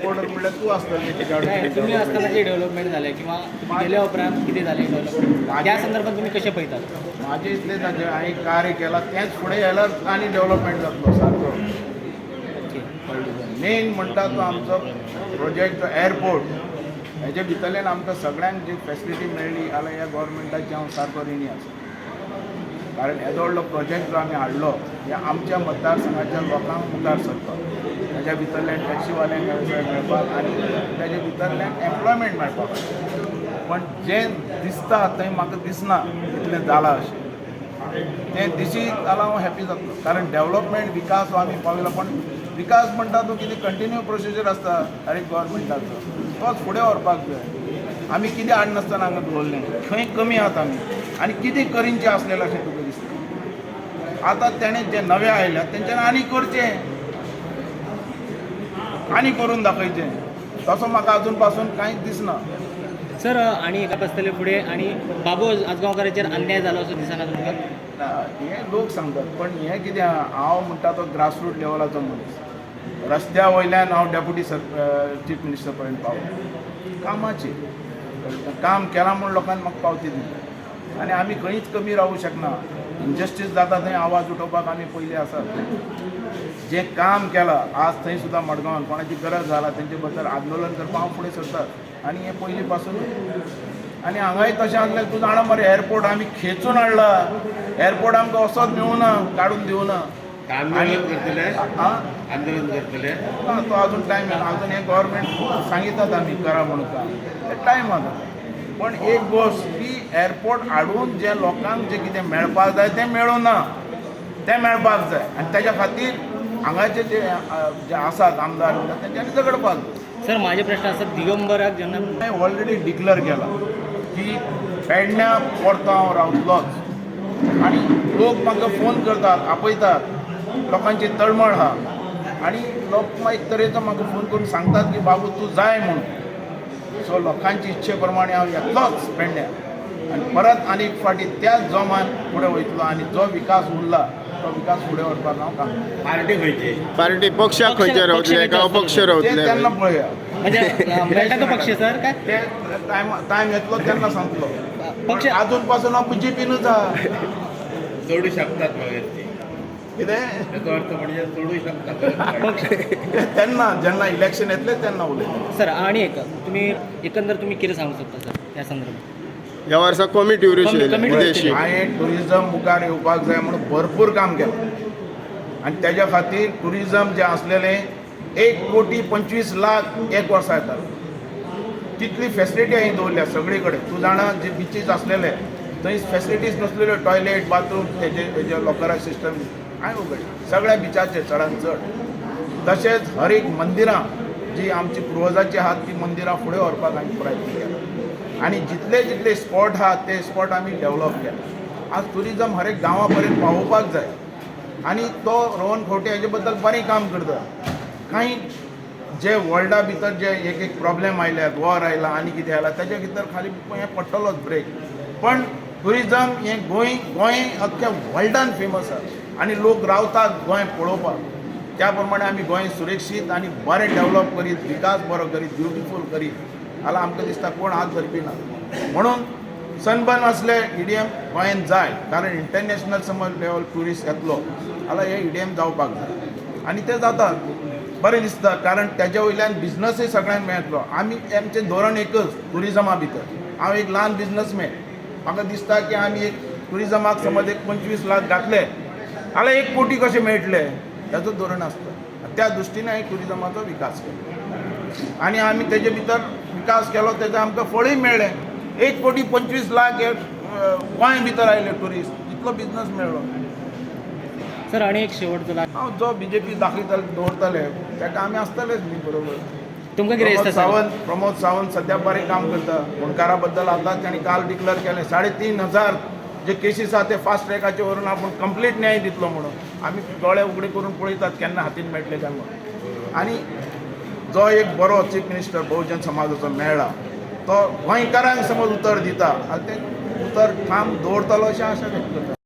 Reporter म्हणल्यार तूं आसतलें तेच्या तुम्ही असताना जे डेव्हलपमेंट झाले किंवा तुम्ही गेल्या उपरांत किती झाले डेव्हलपमेंट त्या संदर्भात तुम्ही कसे पळयतात? म्हाजे इतलें ताजें हांवें कार्य केलां तेंच फुडें येल्यार आनी डेव्हलपमेंट जातलो सारको. मेन म्हणटा तो आमचो प्रोजेक्ट जो एअरपोर्ट हेजे भितरल्यान आमकां सगळ्यांक जी फॅसिलिटी मेळ्ळी जाल्यार ह्या गव्हर्मेंटाची हांव सारको रिणी आसा. कारण येदो व्हडलो प्रोजेक्ट जो आमी हाडलो हे आमच्या मतदारसंघाच्या लोकांक मुखार सरता. तेज्या भितरल्यान टॅक्सीवाल्यांक वेवसाय मेळपाक आनी तेजे भितरल्यान एम्प्लॉयमेंट मेळपाक. पण जें दिसता थंय म्हाका दिसना इतलें जालां अशें. तें दिशी जाल्यार हांव हॅपी जातलो. कारण डेव्हलपमेंट विकास हो आमी पळयलो, पण विकास म्हणटा तो कितें कंटिन्यू प्रोसिजर आसता हर एक गव्हर्मेंटाचो, तोच फुडें व्हरपाक जाय. आमी कितें हाडनासतना हांगा दवरलें, खंय कमी आहात आमी आनी कितें करींचें आसलेलें अशें तुका दिसता. आतां तेणें जे नवे आयल्यात तेंच्यानी आनी करचें, आनी करून दाखयचें. तसो म्हाका अजून पासून कांयच दिसना. सर आणि एका बसतले फुडें आणि बाबू आजगांवकाराचेर अन्याय जालो असो दिसना तुमकां? हें लोक सांगतात, पण हें कितें हांव म्हणटा तो ग्रासरूट लेवलाचो मनीस. रस्त्या वयल्यान हांव डेप्युटी चीफ मिनिस्टर पर्यंत पावलो कामाची. काम केलां म्हूण लोकांनी म्हाका पावती दिली आनी आमी खंयच कमी रावूं शकना. इनजस्टीस जाता थंय आवाज उठोवपाक आमी पयलीं आसात. जें काम केलां आज थंय सुद्दां मडगांवान कोणाची गरज जाला तेंचे बद्दल आंदोलन करपाक हांव फुडें सरतात आनी हें पयलीं पासून. आनी हांगाय तशें आसलें तूं जाणा मरे, एअरपोर्ट आमी खेचून हाडला. एअरपोर्ट आमकां असोच मेळूना, काडून दिवना. आंदोलन करतले तो अजून टायम येना. अजून हें गव्हर्मेंट सांगितात आमी करा म्हणून काम, ते टायम आसा. पण एक गोश्ट की एअरपोर्ट हाडून जे लोकांक जे कितें मेळपाक जाय तें मेळूं ना, तें मेळपाक जाय. आनी तेज्या खातीर हांगाचे जे आसात आमदार तेंच्यांनी झगडपाक जाय. सर माझे प्रश्न असतात, दिगंबराक जेन्ना हांवें ऑलरेडी डिक्लेअर केला की पेडण्या परतो हांव रावतलोच. आनी लोक म्हाका फोन करतात, आपयतात, लोकांची तळमळ आहा आनी लोक एक तरेचो म्हाका फोन करून सांगतात की बाबू तूं जाय म्हणून. सो लोकांची इच्छे प्रमाणे हांव येतलोच पेडण्या आनी परत आनी एक फावटी त्याच जोमान फुडें वयतलो आनी जो विकास उरला तो विकास फुडें व्हरपाक हांव काम करतां. पार्टी खंयची? पार्टी पक्षाक खंयचे रावतले काय अपक्ष ते रावतले? तेन्ना पळया. म्हणजे मेळटा तो पक्ष सर काय ते टायम येतलो तेन्ना सांगतलो. पक्ष अजून पासून हांव बीजेपीनूच आहा. सोडू शकतात वगैरे ते. कितें त्याचो अर्थ म्हणजे सोडू शकतात पक्ष तेन्ना जेन्ना इलेक्शन येतलें तेन्ना उलयता. सर आणि एक तुम्ही एकंदर तुम्ही कितें सांगू शकता सर त्या संदर्भात? ह्या वर्सा कमी ट्युरिस्ट येयले कमी विदेशी. हांवें ट्युरिजम मुखार येवपाक जाय म्हणून भरपूर काम केलां आनी तेज्या खातीर ट्युरिजम जें आसलेलें 1,25,00,000 एक वर्सा येतालो. तितली फॅसिलिटी हांवें दवरल्या सगळे कडेन. तूं जाणा जे बिचीस आसलेले थंय फॅसिलिटीज नसलेल्यो, टॉयलेट बाथरूम हेजे लॉकरा सिस्टम हांवें उगडलें सगळ्या बिचाचेर चडांत चड. तशेंच हर एक मंदिरां जी आमची पुर्वजांची आहात ती मंदिरां फुडें व्हरपाक हांवें प्रयत्न केलो. आनी जितले जितले स्पॉट आहात ते स्पॉट आमी डेव्हलप केला. आज ट्युरिजम हर एक गांवा पर्यंत पावोवपाक जाय आनी तो रोहन खंवटे हेजे बद्दल बरें काम करता. कांय जे वर्ल्डा भितर जे एक प्रॉब्लेम आयल्यात, वॉर आयला आनी कितें आयला तेजे भितर खाली हें पडटलोच ब्रेक. पण ट्युरिजम हें गोंय अख्ख्या वर्ल्डान फेमस आसा आनी लोक रावतात गोंय पळोवपाक. त्या प्रमाणे आमी गोंय सुरक्षीत आनी बरें डेव्हलप करीत, विकास बरो करीत, ब्युटिफूल करीत जाल्यार आमकां दिसता कोण हात धरपी ना. म्हणून सनबर्न असले इडियम गोंयांत जाय. कारण इंटरनॅशनल समज लेवल ट्युरिस्ट येतलो जाल्यार हे इडियम जावपाक जाय आनी ते जातात. बरें दिसता कारण तेज्या वयल्यान बिजनसय सगळ्यांक मेळटलो. आमचें धोरण एकच ट्युरिजमा भितर. हांव एक ल्हान बिजनसमॅन. म्हाका दिसता की आमी एक ट्युरिजमाक समज एक 25,00,000 घातले जाल्यार 1 कोटी कशें मेळटले हेजो धोरण आसता. त्या दृश्टीन हांवें ट्युरिजमाचो विकास केलो आनी आमी तेजे भितर विकास केलो तेजें आमकां फळय मेळ्ळें. 1,25,00,000 हे गोंय भितर आयले ट्युरिस्ट, इतलो बिजनस मेळ्ळो. सर आणि एक शेवटचो हांव जो बीजेपी दाखयतले दवरतले ताका आमी आसतलेच न्ही बरोबर. तुमकां कितें दिसता सर? प्रमोद सावंत सद्या बरें काम करता. फोंडकारा बद्दल आतां तांणी काल डिक्लेअर केलें 3,500 जे केसीस आहा ते फास्ट ट्रॅकाचे व्हरून आपूण कंप्लीट न्याय दितलो म्हणून. आमी दोळे उगडे करून पळयतात केन्ना हातीन मेळटले काय म्हणून. आनी जो एक बरो चीफ मिनिस्टर बहुजन समाजाचो मेळ्ळा तो गोंयकारांक समज उतर दिता जाल्यार तें उतर ठाम दवरतलो अशें आशा व्यक्त करता.